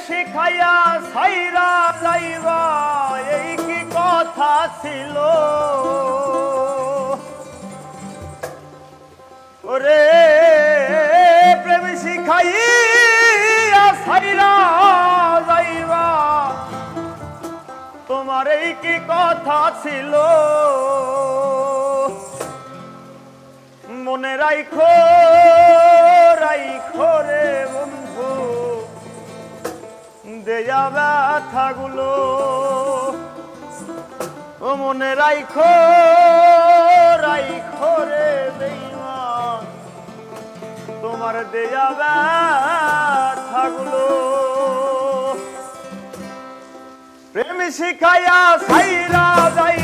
শিখাইয়া সাইরা যাইবা এই কি কথা ছিল ওরে প্রেম শিখাইয়া সাইরা যাইবা তোমার এই কি কথা ছিল মনে রাইখো রাইখো রে বন্ধু দেয়া ব্যথাগুলো ও মনে রাইখো রাইখো রে বেঈমান তোমার দেয়া ব্যথাগুলো প্রেম শিখাইয়া সাইরা যাই